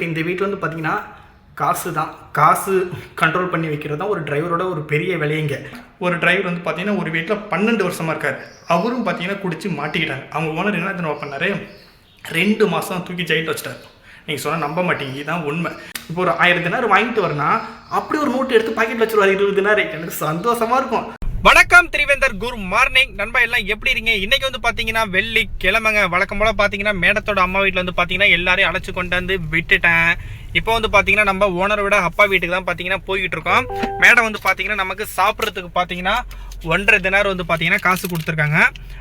இந்த வீட்டில் வந்து பார்த்தீங்கன்னா காசு கண்ட்ரோல் பண்ணி வைக்கிறது தான் ஒரு டிரைவரோட ஒரு பெரிய வேலையங்க. ஒரு டிரைவர் வந்து பார்த்தீங்கன்னா ஒரு வீட்டில் 12 வருஷமாக இருக்கார். அவரும் பார்த்தீங்கன்னா குடிச்சு மாட்டிக்கிட்டாங்க. அவங்க ஓனர் என்ன தெரியுமா பண்ணார், 2 மாதம் தூக்கி ஜெயிலில் வச்சிட்டார். நீங்கள் சொன்னால் நம்ப மாட்டீங்க, இதுதான் உண்மை. இப்போ ஒரு 1000 தினார் வாங்கிட்டு வரனா அப்படி ஒரு நோட்டு எடுத்து பாக்கெட்டில் வச்சுருவார் 20 தினார். எனக்கு சந்தோஷமாக இருக்கும். வணக்கம் திரிவேந்தர், குட் மார்னிங் நண்பா. எல்லாம் எப்படி இருக்கீங்க? இன்னைக்கு வந்து பாத்தீங்கன்னா வெள்ளிக்கிழமைங்க. வழக்கம் போல பாத்தீங்கன்னா மேடத்தோட அம்மா வீட்டில் வந்து பாத்தீங்கன்னா எல்லாரையும் அழைச்சு கொண்டு வந்து விட்டுட்டேன். இப்போ வந்து பாத்தீங்கன்னா நம்ம ஓனரோட அப்பா வீட்டுக்கு தான் பாத்தீங்கன்னா போய்கிட்டு இருக்கோம். மேடம் வந்து பாத்தீங்கன்னா நமக்கு சாப்பிட்றதுக்கு பாத்தீங்கன்னா 1.5 தினார் வந்து பாத்தீங்கன்னா காசு கொடுத்துருக்காங்க.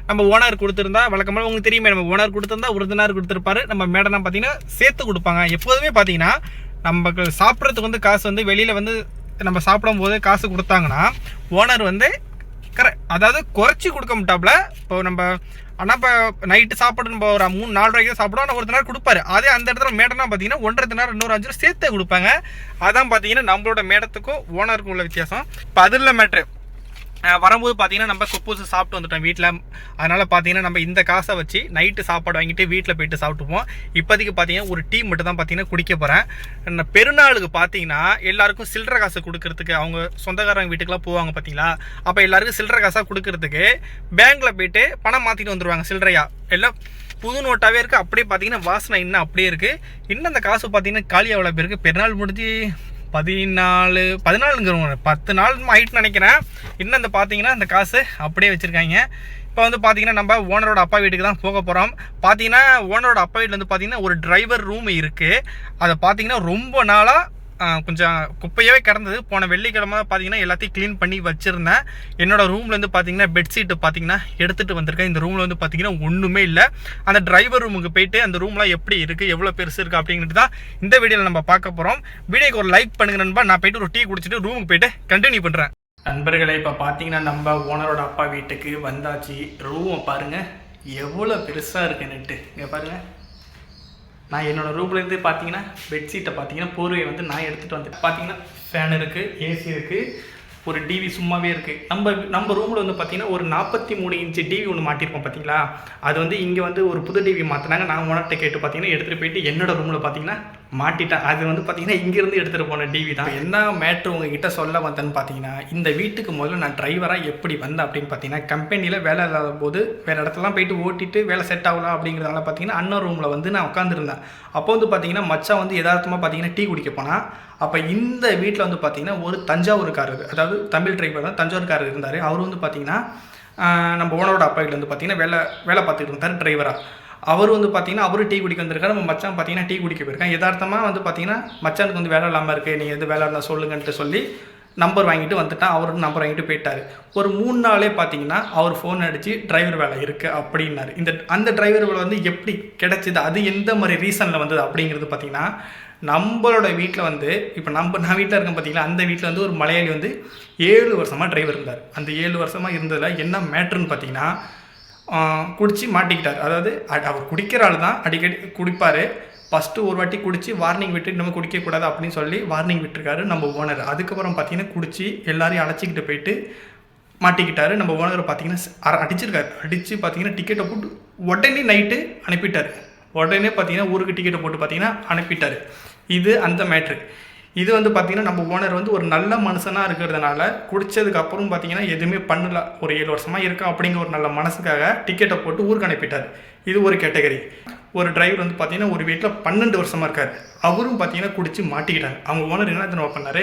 நம்ம ஓனர் கொடுத்துருந்தா வழக்கம் போல உங்களுக்கு தெரியுமே, நம்ம ஓனர் கொடுத்துருந்தா 1 தினார் கொடுத்துருப்பாரு. நம்ம மேடம் தான் பாத்தீங்கன்னா சேர்த்து கொடுப்பாங்க. எப்போதுமே பாத்தீங்கன்னா நமக்கு சாப்பிட்றதுக்கு வந்து காசு வந்து வெளியில வந்து நம்ம சாப்பிடும் போது காசு கொடுத்தாங்கன்னா ஓனர் வந்து அதாவது குறைச்சி கொடுக்க மாட்டாப்புல. இப்போ நம்ம ஆனால் இப்போ நைட்டு சாப்பாடு நம்ம ஒரு 3-4 ரூபாய்க்கு தான் சாப்பிடுவோம். ஆனால் 1 தினார் கொடுப்பாரு. அதே அந்த இடத்துல மேடம்னா பார்த்தீங்கன்னா 1.5 தினார் இன்னொரு 5 ரூபா சேர்த்தே கொடுப்பாங்க. அதான் பார்த்தீங்கன்னா நம்மளோட மேடத்துக்கும் ஓனருக்கும் உள்ள வித்தியாசம். இப்போ அதில் மேட்ரு வரும்போது பார்த்தீங்கன்னா நம்ம குப்பூசு சாப்பிட்டு வந்துட்டோம் வீட்டில். அதனால் பார்த்தீங்கன்னா நம்ம இந்த காசை வச்சு நைட்டு சாப்பாடு வாங்கிட்டு வீட்டில் போயிட்டு சாப்பிட்டுப்போம். இப்போதைக்கு பார்த்தீங்கன்னா ஒரு டீ மட்டும் தான் பார்த்தீங்கன்னா குடிக்க போகிறேன். பெருநாளுக்கு பார்த்தீங்கன்னா எல்லாருக்கும் சில்லறை காசு கொடுக்கறதுக்கு அவங்க சொந்தக்காரங்க வீட்டுக்கெலாம் போவாங்க பார்த்தீங்களா. அப்போ எல்லாருக்கும் சில்லறை காசாக கொடுக்கறதுக்கு பேங்க்கில் போயிட்டு பணம் மாற்றிட்டு வந்துடுவாங்க. சில்லறையா எல்லாம் புது நோட்டாகவே இருக்குது. அப்படியே பார்த்தீங்கன்னா வாசனை இன்னும் அப்படியே இருக்குது. இன்னும் அந்த காசு பார்த்தீங்கன்னா காலி எவ்வளோ பேருக்கு பெருநாள் முடிஞ்சு 14 10 நாள் ஆகிட்டுன்னு நினைக்கிறேன். இன்னும் அந்த பார்த்தீங்கன்னா அந்த காசு அப்படியே வச்சுருக்காங்க. இப்போ வந்து பார்த்தீங்கன்னா நம்ம ஓனரோட அப்பா வீட்டுக்கு தான் போக போகிறோம். பார்த்தீங்கன்னா ஓனரோட அப்பா வீட்டில் வந்து பார்த்தீங்கன்னா ஒரு டிரைவர் ரூம் இருக்குது. அதை பார்த்தீங்கன்னா ரொம்ப நாளாக கொஞ்சம் குப்பையாகவே கிடந்தது. போன வெள்ளிக்கிழமை பார்த்தீங்கன்னா எல்லாத்தையும் க்ளீன் பண்ணி வச்சுருந்தேன். என்னோடய ரூம்லேருந்து பார்த்தீங்கன்னா பெட்ஷீட்டு பார்த்தீங்கன்னா எடுத்துகிட்டு வந்திருக்கேன். இந்த ரூமில் வந்து பார்த்தீங்கன்னா ஒன்றுமே இல்லை. அந்த டிரைவர் ரூமுக்கு போயிட்டு அந்த ரூம்லாம் எப்படி இருக்குது, எவ்வளோ பெருசு இருக்குது அப்படிங்கிறது தான் இந்த வீடியோவில் நம்ம பார்க்க போகிறோம். வீடியோக்கு ஒரு லைக் பண்ணுங்க நண்பா. நான் போய்ட்டு ஒரு டீ குடிச்சிட்டு ரூமுக்கு போயிட்டு கண்டினியூ பண்ணுறேன். நண்பர்களே, இப்போ பார்த்தீங்கன்னா நம்ம ஓனரோட அப்பா வீட்டுக்கு வந்தாச்சு. ரூமை பாருங்கள் எவ்வளோ பெருசாக இருக்குன்னுட்டு. இங்கே பாருங்கள், நான் என்னோடய ரூம்லேருந்து பார்த்தீங்கன்னா பெட்ஷீட்டை பார்த்தீங்கன்னா போர்வையை வந்து நான் எடுத்துகிட்டு வந்துட்டு பார்த்தீங்கன்னா ஃபேன் இருக்குது, ஏசி இருக்குது, ஒரு டிவி சும்மாவே இருக்குது. நம்ம ரூமில் வந்து பார்த்தீங்கன்னா ஒரு 43 இன்ச்சு டிவி ஒன்று மாட்டியிருக்கோம் பார்த்தீங்களா. அது வந்து இங்கே வந்து ஒரு புது டிவி மாற்றினாங்க. நான் ஓனர்கிட்ட கேட்டு பார்த்தீங்கன்னா எடுத்துகிட்டு போயிட்டு என்னோடய ரூமில் பார்த்தீங்கன்னா மாட்டிட்டேன். அது வந்து பார்த்தீங்கன்னா இங்கேருந்து எடுத்துகிட்டு போன டிவி தான். என்ன மேட்ரு உங்ககிட்ட சொல்ல வந்தேன்னு பார்த்தீங்கன்னா, இந்த வீட்டுக்கு முதல்ல நான் டிரைவராக எப்படி வந்தேன் அப்படின்னு பார்த்தீங்கன்னா, கம்பெனியில் வேலை இல்லாத போது வேறு இடத்துலாம் போயிட்டு ஓட்டிட்டு வேலை செட் ஆகலாம் அப்படிங்கிறதால பார்த்தீங்கன்னா அண்ணன் ரூமில் வந்து நான் உட்காந்துருந்தேன். அப்போ வந்து பார்த்தீங்கன்னா மச்சான் வந்து யதார்த்தமாக பார்த்தீங்கன்னா டீ குடிக்க போனால், அப்போ இந்த வீட்டில் வந்து பார்த்தீங்கன்னா ஒரு தஞ்சாவூர்காரர், அதாவது தமிழ் டிரைவர் தான், தஞ்சாவூர்காரர் இருந்தார். அவர் வந்து பார்த்தீங்கன்னா நம்ம ஓனரோட அப்பா வீட்டில் வந்து பார்த்தீங்கன்னா வேலை பார்த்துட்டு இருந்தார் டிரைவராக. அவர் வந்து பார்த்தீங்கன்னா அவரு டீ குடிக்க வந்திருக்காரு. நம்ம மச்சான் பார்த்தீங்கன்னா டீ குடிக்க போயிருக்கேன். யதார்த்தமாக வந்து பார்த்தீங்கன்னா மச்சானுக்கு வந்து வேலை இல்லாமல் இருக்குது, நீங்கள் எது வேலை இருந்தால் சொல்லுங்கன்ட்டு சொல்லி நம்பர் வாங்கிட்டு வந்துட்டான். அவருக்கு நம்பர் வாங்கிட்டு போயிட்டார். ஒரு 3 நாளே பார்த்தீங்கன்னா அவர் ஃபோன் அடித்து டிரைவர் வேலை இருக்குது அப்படின்னாரு. அந்த டிரைவர் வேலை வந்து எப்படி கிடைச்சிது, அது எந்த மாதிரி ரீசனில் வந்தது அப்படிங்கிறது பார்த்தீங்கன்னா, நம்மளோட வீட்டில் வந்து இப்போ நான் வீட்டில் இருக்கேன் பார்த்தீங்களா, அந்த வீட்டில் வந்து ஒரு மலையாளி வந்து 7 வருஷமாக டிரைவர் இருந்தார். அந்த 7 வருஷமாக இருந்ததில் என்ன மேட்ருன்னு பார்த்தீங்கன்னா, குடித்து மாட்டிக்கிட்டார். அதாவது அவர் குடிக்கிற ஆள் தான், அடிக்கடி குடிப்பார். ஃபஸ்ட்டு ஒரு வாட்டி குடித்து வார்னிங் விட்டு நம்ம குடிக்கக்கூடாது அப்படின்னு சொல்லி வார்னிங் விட்டுருக்காரு நம்ம ஓனர். அதுக்கப்புறம் பார்த்தீங்கன்னா குடித்து எல்லாரையும் அழைச்சிக்கிட்டு போயிட்டு மாட்டிக்கிட்டார். நம்ம ஓனர் பார்த்தீங்கன்னா அடிச்சிருக்காரு. அடித்து பார்த்தீங்கன்னா டிக்கெட்டை போட்டு உடனே நைட்டு அனுப்பிட்டார். உடனே பார்த்தீங்கன்னா ஊருக்கு டிக்கெட்டை போட்டு பார்த்தீங்கன்னா அனுப்பிட்டார். இது அந்த மேட்ரு. இது வந்து பார்த்திங்கன்னா நம்ம ஓனர் வந்து ஒரு நல்ல மனுஷனாக இருக்கிறதுனால குடித்ததுக்கப்புறம் பார்த்திங்கன்னா எதுவுமே பண்ணல. ஒரு 7 வருஷமாக இருக்கா அப்படிங்கிற ஒரு நல்ல மனசுக்காக டிக்கெட்டை போட்டு ஊருக்கு அனுப்பிட்டார். இது ஒரு கேட்டகரி. ஒரு டிரைவர் வந்து பார்த்திங்கன்னா ஒரு வீட்டில் 12 வருஷமாக இருக்கார். அவரும் பார்த்திங்கன்னா குடித்து மாட்டிக்கிட்டாங்க. அவங்க ஓனர் என்ன தெரியுமா பண்ணார்,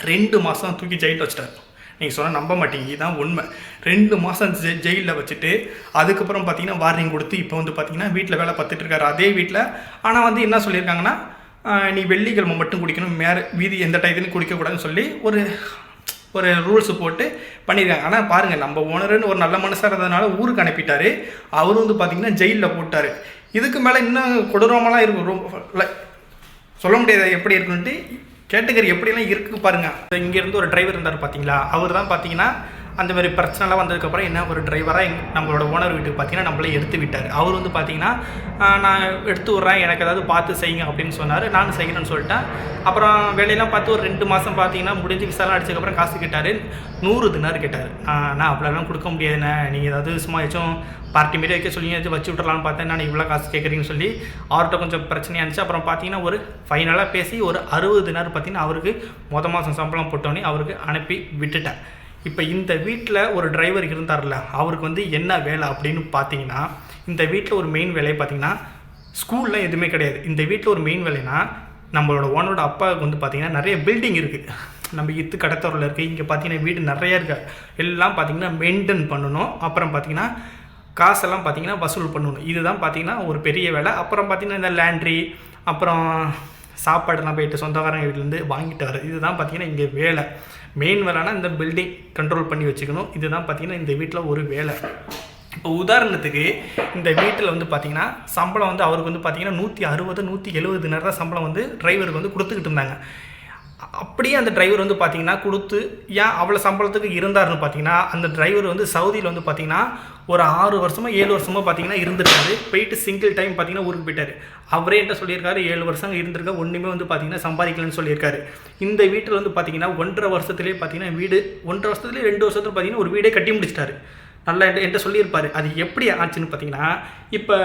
2 மாதம் தூக்கி ஜெயிலில் வச்சிட்டார். நீங்கள் சொன்னால் நம்ப மாட்டீங்க, இதுதான் உண்மை. 2 மாதம் ஜெயிலில் வச்சுட்டு அதுக்கப்புறம் பார்த்திங்கன்னா வார்னிங் கொடுத்து இப்போ வந்து பார்த்திங்கன்னா வீட்டில் வேலை பார்த்துட்டு இருக்காரு அதே வீட்டில். ஆனால் வந்து என்ன சொல்லியிருக்காங்கன்னா, நீ வெள்ளிக்கிழமை மட்டும் குடிக்கணும், மீதி எந்த டயத்துலையும் குடிக்கக்கூடாதுன்னு சொல்லி ஒரு ரூல்ஸு போட்டு பண்ணியிருக்காங்க. ஆனால் பாருங்கள், நம்ம ஓனருன்னு ஒரு நல்ல மனுஷாக இருந்ததுனால ஊருக்கு அனுப்பிட்டார். அவரும் வந்து பார்த்திங்கன்னா ஜெயிலில் போட்டார். இதுக்கு மேலே இன்னும் கொடூரமெல்லாம் இருக்கும். ரொம்ப சொல்ல முடியாது எப்படி இருக்குன்ட்டு. கேட்டகரி எப்படிலாம் இருக்குது பாருங்கள். இங்கேருந்து ஒரு டிரைவர் இருந்தார் பார்த்தீங்களா, அவர் தான் பார்த்தீங்கன்னா அந்த மாதிரி பிரச்சனைலாம் வந்ததுக்கப்புறம் என்ன ஒரு டிரைவராக நம்மளோட ஓனர் வீட்டுக்கு பார்த்தீங்கன்னா நம்மளே எடுத்து விட்டார். அவர் வந்து பார்த்தீங்கன்னா நான் எடுத்து விட்றேன், எனக்கு ஏதாவது பார்த்து செய்யுங்க அப்படின்னு சொன்னார். நானும் செய்கிறேன்னு சொல்லிட்டேன். அப்புறம் வேலையெல்லாம் பார்த்து ஒரு 2 மாதம் பார்த்தீங்கன்னா முடிஞ்சு விசாலாம் அடிச்சதுக்கப்புறம் காசு கேட்டார். 100 தினார் கேட்டார். நான் அவ்வளோலாம் கொடுக்க முடியாதுண்ணே, நீங்கள் ஏதாவது சும்மா ஏதாச்சும் பார்ட்டி மாரி வைக்க சொல்லி ஏதாச்சும் வச்சு விட்றலான்னு பார்த்தேன். நான் இவ்வளோ காசு கேட்குறீங்கன்னு சொல்லி அவர்கிட்ட கொஞ்சம் பிரச்சனையாக இருந்துச்சு. அப்புறம் பார்த்தீங்கன்னா ஒரு ஃபைனலாக பேசி ஒரு 60 தினார் பார்த்தீங்கன்னா அவருக்கு மாதம் சம்பளம் போட்டோன்னே அவருக்கு அனுப்பி விட்டுட்டேன். இப்போ இந்த வீட்டில் ஒரு டிரைவர் இருந்தார்ல, அவருக்கு வந்து என்ன வேலை அப்படின்னு பார்த்தீங்கன்னா, இந்த வீட்டில் ஒரு மெயின் வேலையை பார்த்தீங்கன்னா ஸ்கூல்லாம் எதுவுமே கிடையாது. இந்த வீட்டில் ஒரு மெயின் வேலைன்னா நம்மளோட ஓனரோட அப்பாவுக்கு வந்து பார்த்திங்கன்னா நிறைய பில்டிங் இருக்குது. நம்ம கடத்தூரில் இருக்குது, இங்கே பார்த்தீங்கன்னா வீடு நிறையா இருக்குது. எல்லாம் பார்த்திங்கன்னா மெயின்டைன் பண்ணணும். அப்புறம் பார்த்திங்கன்னா காசெல்லாம் பார்த்திங்கன்னா வசூல் பண்ணணும். இதுதான் பார்த்திங்கன்னா ஒரு பெரிய வேலை. அப்புறம் பார்த்திங்கன்னா இந்த லேண்ட்ரி, அப்புறம் சாப்பாடுலாம் போயிட்டு சொந்தக்காரங்க வீட்டிலேருந்து வாங்கிட்டு வர, இதுதான் பார்த்திங்கன்னா இங்கே வேலை. மெயின் வேலைனா இந்த பில்டிங் கண்ட்ரோல் பண்ணி வச்சுக்கணும். இதுதான் பார்த்திங்கன்னா இந்த வீட்டில் ஒரு வேலை. இப்போ உதாரணத்துக்கு இந்த வீட்டில் வந்து பார்த்திங்கன்னா சம்பளம் வந்து அவருக்கு வந்து பார்த்திங்கன்னா 160 170 தினார் தான் சம்பளம் வந்து டிரைவருக்கு வந்து கொடுத்துக்கிட்டு இருந்தாங்க. அப்படியே அந்த டிரைவர் வந்து பார்த்திங்கன்னா கொடுத்து ஏன் அவ்வளோ சம்பளத்துக்கு இருந்தாருன்னு பார்த்தீங்கன்னா, அந்த டிரைவர் வந்து சவுதியில் வந்து பார்த்திங்கன்னா ஒரு 6 வருஷமோ 7 வருஷமோ பார்த்திங்கன்னா இருந்திருக்காரு. போயிட்டு சிங்கிள் டைம் பார்த்திங்கன்னா ஊருக்கு போயிட்டார். அவரே என்கிட்ட சொல்லியிருக்காரு 7 வருஷம் இருந்திருக்க, ஒன்றுமே வந்து பார்த்திங்கன்னா சம்பாதிக்கலன்னு சொல்லியிருக்காரு. இந்த வீட்டில் வந்து பார்த்திங்கன்னா 1.5 வருஷத்துலேயே பார்த்திங்கன்னா வீடு 1.5 வருஷத்துலேயே 2 வருஷத்துல பார்த்திங்கன்னா ஒரு வீடே கட்டி முடிச்சிட்டாரு. நல்லா என்கிட்ட சொல்லியிருப்பார். அது எப்படி ஆச்சுன்னு பார்த்தீங்கன்னா, இப்போ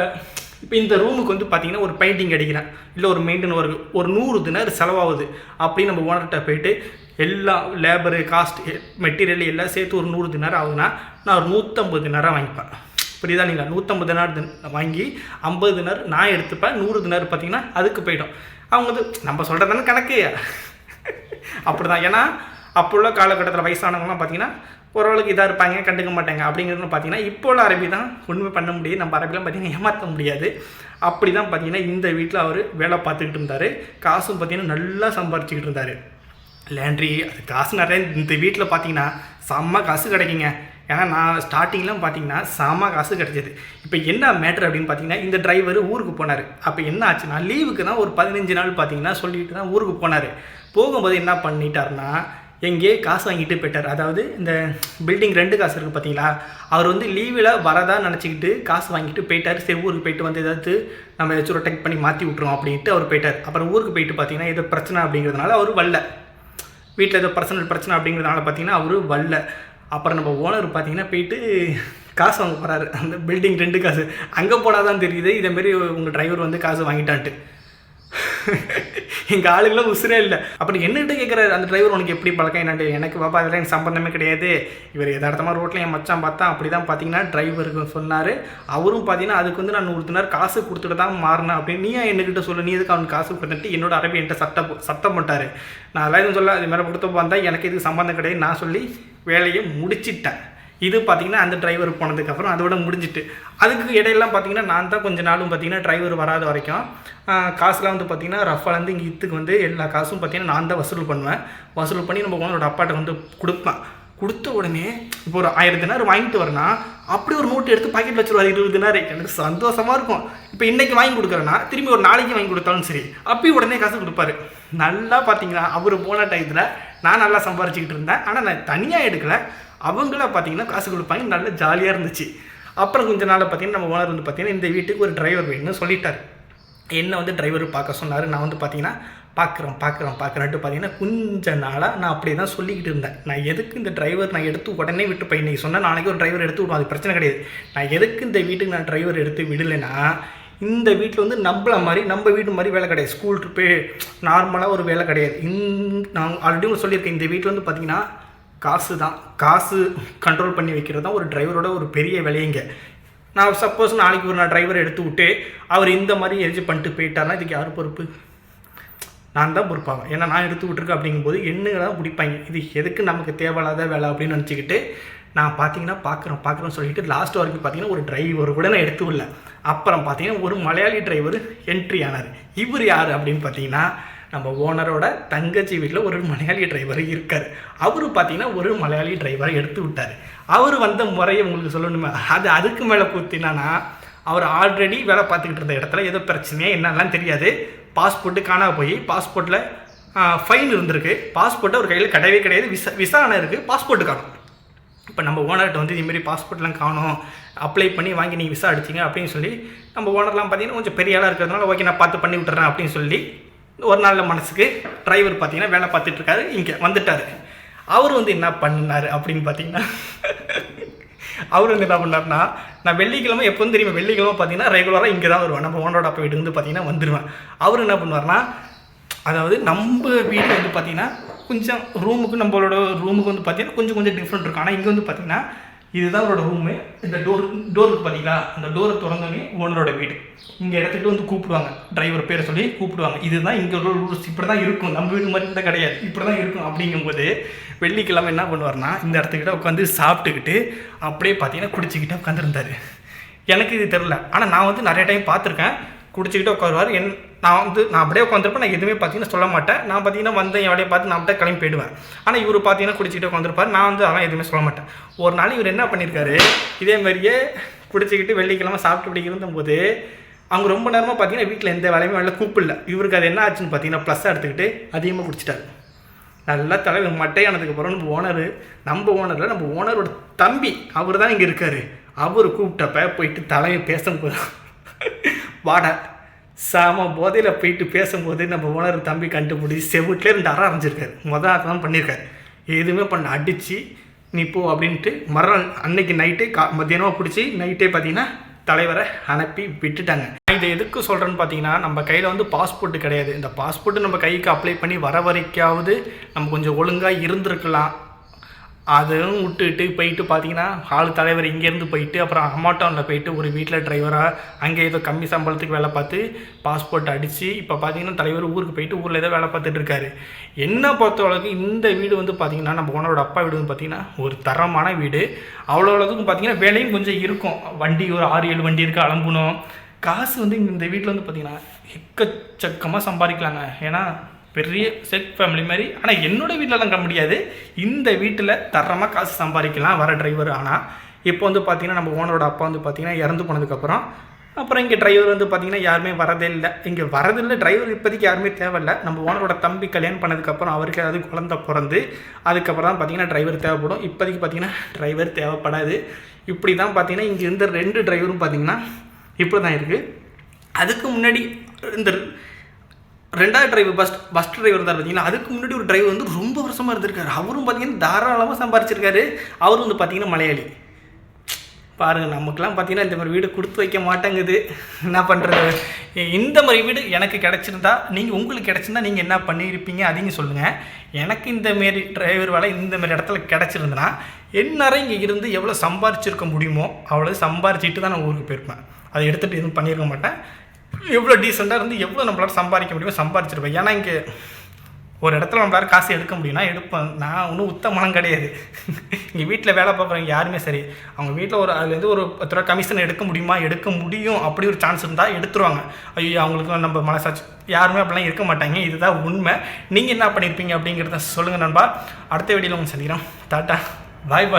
இந்த ரூமுக்கு வந்து பார்த்திங்கன்னா ஒரு பெயிண்டிங் அடிக்கிறேன், இல்லை ஒரு மெயின்டைன் ஒரு 100 தினார் செலவாகுது அப்படின்னு நம்ம ஓனர்கிட்ட போயிட்டு எல்லா லேபரு காஸ்ட் மெட்டீரியல் எல்லாம் சேர்த்து ஒரு 100 தினார் ஆகுதுன்னா நான் ஒரு 150 தினாராக வாங்கிப்பேன். புரியுதா? நீங்கள் 150 தினார் வாங்கி 50 தினார் நான் எடுத்துப்பேன். 100 தினார் பார்த்திங்கன்னா அதுக்கு போய்டும். அவங்க வந்து நம்ம சொல்கிறதானே கணக்கு அப்படி தான். ஏன்னா அப்போ உள்ள காலகட்டத்தில் வயசானவங்களாம் பார்த்திங்கன்னா ஓரளவுக்கு இதாக இருப்பாங்க, கண்டுக்க மாட்டாங்க. அப்படிங்கிறது பார்த்தீங்கன்னா இப்போ உள்ள அரபி தான் ஒன்றுமே பண்ண முடியாது. நம்ம அரபிலாம் பார்த்திங்கன்னா ஏமாற்ற முடியாது. அப்படி தான் பார்த்திங்கன்னா இந்த வீட்டில் அவர் வேலை பார்த்துக்கிட்டு இருந்தார். காசும் பார்த்திங்கன்னா நல்லா சம்பாரிச்சிக்கிட்டு இருந்தார். லேண்ட்ரி அது காசு நிறைய இந்த வீட்டில் பார்த்திங்கன்னா செம்ம காசு கிடைக்குங்க. ஏன்னா நான் ஸ்டார்டிங்லாம் பார்த்திங்கன்னா செம்ம காசு கிடைச்சிது. இப்போ என்ன மேட்ரு அப்படின்னு பார்த்தீங்கன்னா, இந்த டிரைவர் ஊருக்கு போனார். அப்போ என்ன ஆச்சுன்னா லீவுக்கு தான் ஒரு 15 நாள் பார்த்திங்கன்னா சொல்லிட்டு தான் ஊருக்கு போனார். போகும்போது என்ன பண்ணிட்டாருன்னா எங்கேயே காசு வாங்கிட்டு போயிட்டார். அதாவது இந்த பில்டிங் 2 காசு இருக்குது பார்த்தீங்களா, அவர் வந்து லீவில் வரதா நினச்சிக்கிட்டு காசு வாங்கிட்டு போயிட்டார். சரி ஊருக்கு போயிட்டு வந்து ஏதாவது நம்ம ஏதாச்சும் ரொட்டேட் பண்ணி மாற்றி விட்ருவோம் அப்படின்ட்டு அவர் போயிட்டார். அப்புறம் ஊருக்கு போயிட்டு பார்த்தீங்கன்னா ஏதோ பிரச்சனை அப்படிங்கிறதுனால அவர் வரல. வீட்டில் ஏதோ பர்சனல் பிரச்சனை அப்படிங்கிறதுனால பார்த்தீங்கன்னா அவர் வரல. அப்புறம் நம்ம ஓனர் பார்த்தீங்கன்னா போயிட்டு காசு வாங்க போகிறாரு. அந்த பில்டிங் 2 காசு அங்கே போனால் தான் தெரியுது இதேமாரி உங்கள் டிரைவர் வந்து காசு வாங்கிட்டான்ட்டு. எங்கள் ஆளுங்களாம் உசுரே இல்லை. அப்புறம் என்னகிட்ட கேட்குறாரு அந்த டிரைவர் உனக்கு எப்படி பழக்கம் என்னட்டு. எனக்கு பாப்பா அதெல்லாம் எனக்கு சம்பந்தமே கிடையாது. இவர் யதார்த்தமாக ரோட்டில் என் மச்சான் பார்த்தா அப்படி தான் பார்த்தீங்கன்னா டிரைவருக்கு சொன்னார். அவரும் பார்த்தீங்கன்னா அதுக்கு வந்து நான் 100 தினார் காசு கொடுத்துட்டு தான் மாறினேன் அப்படின்னு. நீ என்கிட்ட சொல்லு, நீ எதுக்கு அவனுக்கு காசு கொடுத்துட்டு என்னோட அரபி என்கிட்ட சத்தம் போட்டார். நான் அதெல்லாம் எதுவும் சொல்ல, அது மேலே கொடுத்து வந்தால் எனக்கு இதுக்கு சம்பந்தம் கிடையாது நான் சொல்லி வேலையை முடிச்சிட்டேன். இது பார்த்திங்கன்னா அந்த டிரைவர் போனதுக்கப்புறம் அதோட முடிஞ்சிட்டு. அதுக்கு இடையெல்லாம் பார்த்திங்கன்னா நான் தான் கொஞ்சம் நாளும் பார்த்திங்கன்னா டிரைவர் வராத வரைக்கும் காசுலாம் வந்து பார்த்திங்கன்னா ரஃபாலேருந்து இங்கே இத்துக்கு வந்து எல்லா காசும் பார்த்திங்கன்னா நான் தான் வசூல் பண்ணுவேன். வசூல் பண்ணி நம்ம ஓனரோட அப்பாட்ட வந்து கொடுப்பேன். கொடுத்த உடனே இப்போ ஒரு 1000 தினார் வாங்கிட்டு வரேன்னா அப்படி ஒரு நோட்டு எடுத்து பாக்கெட் வச்சுருவார் 20 தினார். எனக்கு சந்தோஷமாக இருக்கும். இப்போ இன்றைக்கி வாங்கி கொடுக்குறேன்னா திரும்பி ஒரு நாளைக்கு வாங்கி கொடுத்தாலும் சரி அப்பயும் உடனே காசு கொடுப்பாரு. நல்லா பார்த்திங்கன்னா அவர் போன டயத்தில் நான் நல்லா சம்பாரிச்சிக்கிட்டு இருந்தேன். ஆனால் நான் தனியாக எடுக்கலை, அவங்கள பார்த்திங்கன்னா காசு கொடுப்பாங்க. நல்லா ஜாலியாக இருந்துச்சு. அப்புறம் கொஞ்ச நாள் பார்த்திங்கன்னா நம்ம ஓனர் வந்து பார்த்திங்கன்னா இந்த வீட்டுக்கு ஒரு டிரைவர் வேணும்னு சொல்லிட்டார். என்ன வந்து டிரைவர் பார்க்க சொன்னார். நான் வந்து பார்த்திங்கன்னா பார்க்குறேன்ட்டு பார்த்திங்கன்னா கொஞ்ச நாளாக நான் அப்படியே தான் சொல்லிக்கிட்டு இருந்தேன். நான் எதுக்கு இந்த டிரைவர் நான் எடுத்து உடனே விட்டு போய் இன்றைக்கி சொன்னால் நாளைக்கு ஒரு டிரைவர் எடுத்து விடுவோம், அது பிரச்சனை கிடையாது. நான் எதுக்கு இந்த வீட்டுக்கு நான் டிரைவர் எடுத்து விடலைன்னா, இந்த வீட்டில் வந்து நம்மள மாதிரி நம்ம வீட்டு மாதிரி வேலை கிடையாது. ஸ்கூல் ட்ரிப்பு நார்மலாக ஒரு வேலை கிடையாது. நான் ஆல்ரெடி சொல்லியிருக்கேன், இந்த வீட்டில் வந்து பார்த்திங்கன்னா காசு கண்ட்ரோல் பண்ணி வைக்கிறது தான் ஒரு டிரைவரோட ஒரு பெரிய வேலையங்க. நான் சப்போஸ் நாளைக்கு ஒரு டிரைவரை எடுத்து விட்டு அவர் இந்த மாதிரி எரிஞ்சு பண்ணிட்டு போயிட்டார்னா இதுக்கு யார் பொறுப்பு? நான் தான் பொறுப்பாகும். ஏன்னா நான் எடுத்து விட்டுருக்கேன். அப்படிங்கும்போது என்னங்க தான் பிடிப்பாங்க. இது எதுக்கு நமக்கு தேவையில்லாத வேலை அப்படின்னு நினச்சிக்கிட்டு நான் பார்த்தீங்கன்னா பார்க்குறேன்னு சொல்லிட்டு லாஸ்ட் வரைக்கும் பார்த்தீங்கன்னா ஒரு டிரைவர் கூட நான் எடுத்து விடல. அப்புறம் பார்த்தீங்கன்னா ஒரு மலையாளி டிரைவர் என்ட்ரி ஆனார். இவர் யார் அப்படின்னு பார்த்தீங்கன்னா நம்ம ஓனரோட தங்கச்சி வீட்டில் ஒரு மலையாளி டிரைவர் இருக்கார். அவர் பார்த்தீங்கன்னா ஒரு மலையாளி டிரைவரை எடுத்து விட்டார். அவர் வந்த முறையை உங்களுக்கு சொல்லணுமே, அதுக்கு மேலே பூத்தினானா அவர் ஆல்ரெடி வேலை பார்த்துக்கிட்டு இருந்த இடத்துல ஏதோ பிரச்சனையாக என்னெல்லாம் தெரியாது. பாஸ்போர்ட்டு காணா போய் பாஸ்போர்ட்டில் ஃபைன் இருந்திருக்கு. பாஸ்போர்ட்டை ஒரு கையில் கிடையவே கிடையாது. விசா ஆனால் இருக்குது, பாஸ்போர்ட்டு காணும். இப்போ நம்ம ஓனர்கிட்ட வந்து இதுமாரி பாஸ்போர்ட்லாம் காணும், அப்ளை பண்ணி வாங்கி நீங்கள் விசா அடிச்சிங்க அப்படின்னு சொல்லி நம்ம ஓனர்லாம் பார்த்தீங்கன்னா கொஞ்சம் பெரிய ஆளாக இருக்கிறதுனால ஓகே நான் பார்த்து பண்ணி விட்டுறேன் அப்படின்னு சொல்லி ஒரு நாளில் மனசுக்கு டிரைவர் பார்த்தீங்கன்னா வேலை பார்த்துட்ருக்காரு, இங்கே வந்துட்டார். அவர் வந்து என்ன பண்ணார் அப்படின்னு பார்த்தீங்கன்னா அவர் வந்து என்ன பண்ணார்னா, நான் வெள்ளிக்கிழமை எப்போ வந்து தெரியுமா, வெள்ளிக்கிழமை பார்த்தீங்கன்னா ரெகுலராக இங்கே தான் வருவேன், நம்ம ஓனரோட அப்பா வீடு வந்து பார்த்தீங்கன்னா வந்துடுவேன். அவர் என்ன பண்ணுவார்னா, அதாவது நம்ம வீடு வந்து பார்த்தீங்கன்னா கொஞ்சம் நம்மளோட ரூமுக்கு வந்து பார்த்தீங்கன்னா கொஞ்சம் டிஃப்ரெண்ட் இருக்கும். ஆனால் இங்கே வந்து பார்த்தீங்கன்னா இதுதான் அவரோட ரூமு. இந்த டோருக்கு பார்த்தீங்களா, அந்த டோரை திறந்தோடனே ஓனரோட வீடு. இங்கே இடத்துக்கிட்ட வந்து கூப்பிடுவாங்க, டிரைவர் பேரை சொல்லி கூப்பிடுவாங்க. இதுதான் இங்கே ரூல்ஸ், இப்படி தான் இருக்கும், நம்ம வீடு மாதிரி இருந்தால் கிடையாது, இப்படி தான் இருக்கும். அப்படிங்கும்போது வெள்ளிக்கிழமை என்ன பண்ணுவார்னா, இந்த இடத்துக்கிட்ட உட்காந்து சாப்பிட்டுக்கிட்டு அப்படியே பார்த்தீங்கன்னா குடிச்சிக்கிட்டே உட்காந்துருந்தார். எனக்கு இது தெரில, ஆனால் நான் வந்து நிறைய டைம் பார்த்துருக்கேன். குடிச்சிக்கிட்டு உட்காருவார். நான் அப்படியே உட்காந்துருப்பேன், நான் எதுவுமே பார்த்தீங்கன்னா சொல்ல மாட்டேன். நான் பார்த்தீங்கன்னா வந்து என் வேலையை பார்த்து நான் அப்படியே கிளம்பி போயிடுவேன். ஆனால் இவர் பார்த்தீங்கன்னா குடிச்சிக்கிட்டு உட்காந்துருப்பார், நான் வந்து அதெல்லாம் எதுவுமே சொல்ல மாட்டேன். ஒரு நாள் இவர் என்ன பண்ணியிருக்காரு, இதே மாதிரியே குடிச்சிக்கிட்டு வெள்ளிக்கிழமை சாப்பிட்டு இப்படி இருந்தபோது அவங்க ரொம்ப நேரமாக பார்த்தீங்கன்னா வீட்டில் எந்த வேலையுமே வெளில கூப்பிடல. இவருக்கு அது என்ன ஆச்சுன்னு பார்த்தீங்கன்னா ப்ளஸ்ஸாக எடுத்துக்கிட்டு அதிகமாக குடிச்சிட்டாரு. நல்லா தலைவர் மட்டையானதுக்கப்புறம் நம்ம ஓனரோட தம்பி அவர் தான் இங்கே இருக்கார். அவர் கூப்பிட்டப்ப போயிட்டு தலையை பேசும்போது வாடா சாம போதையில் போயிட்டு பேசும்போது நம்ம ஓனர் தம்பி கண்டுபிடிச்சி செவிட்லேயே 2 அறை அரைஞ்சிருக்காரு. தான் பண்ணியிருக்காரு, எதுவுமே பண்ண அடித்து நீ போ அப்படின்ட்டு மறுநாள் அன்னைக்கு நைட்டு மத்தியானமாக பிடிச்சி நைட்டே பார்த்தீங்கன்னா தலைவரை அனுப்பி விட்டுட்டாங்க. இதை எதுக்கு சொல்கிறேன்னு பார்த்தீங்கன்னா, நம்ம கையில் வந்து பாஸ்போர்ட்டு கிடையாது. இந்த பாஸ்போர்ட்டு நம்ம கைக்கு அப்ளை பண்ணி வர வரைக்காவது நம்ம கொஞ்சம் ஒழுங்காக இருந்திருக்கலாம். அதுவும் விட்டுட்டு போயிட்டு பார்த்தீங்கன்னா ஆள் தலைவர் இங்கேருந்து போயிட்டு அப்புறம் அம்மாட்டோனில் போயிட்டு ஒரு வீட்டில் டிரைவராக அங்கே ஏதோ கம்மி சம்பளத்துக்கு வேலை பார்த்து பாஸ்போர்ட் அடித்து இப்போ பார்த்தீங்கன்னா தலைவர் ஊருக்கு போயிட்டு ஊரில் ஏதோ வேலை பார்த்துட்டு இருக்காரு. என்ன பொறுத்தவரைக்கும் இந்த வீடு வந்து பார்த்திங்கன்னா நம்ம ஓனரோட அப்பா வீடு வந்து பார்த்திங்கன்னா ஒரு தரமான வீடு. அவ்வளோவுக்கும் பார்த்திங்கன்னா வேலையும் கொஞ்சம் இருக்கும். வண்டி ஒரு 6-7 வண்டி இருக்குது, அலம்பணும். காசு வந்து இந்த வீட்டில் வந்து பார்த்திங்கன்னா எக்கச்சக்கமாக சம்பாதிக்கலாங்க. ஏன்னா பெரிய செட் ஃபேமிலி மாதிரி. ஆனால் என்னோடய வீட்டிலலாம் க முடியாது. இந்த வீட்டில் தரமாக காசு சம்பாதிக்கலாம் வர டிரைவர். ஆனால் இப்போ வந்து பார்த்திங்கன்னா நம்ம ஓனரோட அப்பா வந்து பார்த்திங்கன்னா இறந்து போனதுக்கப்புறம் இங்கே டிரைவர் வந்து பார்த்திங்கன்னா யாருமே வரதே இல்லை. இங்கே வரதில்லை டிரைவர், இப்போதைக்கு யாருமே தேவையில்லை. நம்ம ஓனரோட தம்பி கல்யாணம் பண்ணதுக்கப்புறம் அவருக்கு அது குழந்தை பிறந்து அதுக்கப்புறம் தான் பார்த்திங்கன்னா டிரைவர் தேவைப்படும். இப்போதைக்கு பார்த்திங்கன்னா டிரைவர் தேவைப்படாது. இப்படி தான் பார்த்திங்கன்னா இங்கே இருந்த 2 டிரைவரும் பார்த்திங்கன்னா இப்படி தான் இருக்குது. அதுக்கு முன்னாடி இந்த 2வது டிரைவர் பஸ் டிரைவர் தான் பார்த்தீங்கன்னா, அதுக்கு முன்னாடி ஒரு டிரைவர் வந்து ரொம்ப வருஷமாக இருந்திருக்காரு. அவரும் பார்த்தீங்கன்னா தாராளமாக சம்பாரிச்சிருக்காரு. அவரும் வந்து பார்த்தீங்கன்னா மலையாளி. பாருங்கள், நமக்குலாம் பார்த்தீங்கன்னா இந்த மாதிரி வீடு கொடுத்து வைக்க மாட்டேங்குது. என்ன பண்ணுறது? இந்த மாதிரி வீடு எனக்கு கிடச்சிருந்தா உங்களுக்கு கிடச்சிருந்தா நீங்கள் என்ன பண்ணியிருப்பீங்க அதையும் சொல்லுங்கள். எனக்கு இந்தமாரி டிரைவர் வேலை இந்தமாரி இடத்துல கிடச்சிருந்தனா எந்நேரம் இங்கே இருந்து எவ்வளோ சம்பாரிச்சிருக்க முடியுமோ அவ்வளோ சம்பாரிச்சிட்டு தான் நான் ஊருக்கு போயிருப்பேன். அதை எடுத்துகிட்டு எதுவும் பண்ணியிருக்க மாட்டேன். எவ்வளோ டீசெண்டாக இருந்து எவ்வளோ நம்மளால் சம்பாதிக்க முடியுமோ சம்பாரிச்சிருப்பேன். ஏன்னா இங்கே ஒரு இடத்துல நம்மளால் காசு எடுக்க முடியும்னா எடுப்பேன். நான் ஒன்றும் உத்தமனம் கிடையாது. இங்கே வீட்டில் வேலை பார்க்குறவங்க யாருமே சரி, அவங்க வீட்டில் அதுலேருந்து ஒரு 10 ரூபா கமிஷன் எடுக்க முடியும். அப்படி ஒரு சான்ஸ் இருந்தால் எடுத்துருவாங்க. ஐயோ அவங்களுக்குலாம் நம்ம மனசாச்சு, யாருமே அப்படிலாம் இருக்க மாட்டாங்க. இதுதான் உண்மை. நீங்கள் என்ன பண்ணியிருப்பீங்க அப்படிங்கிறத சொல்லுங்கள் நண்பா. அடுத்த வீடியோவில் உங்களுக்கு சந்திக்கிறோம். டாட்டா, பாய்.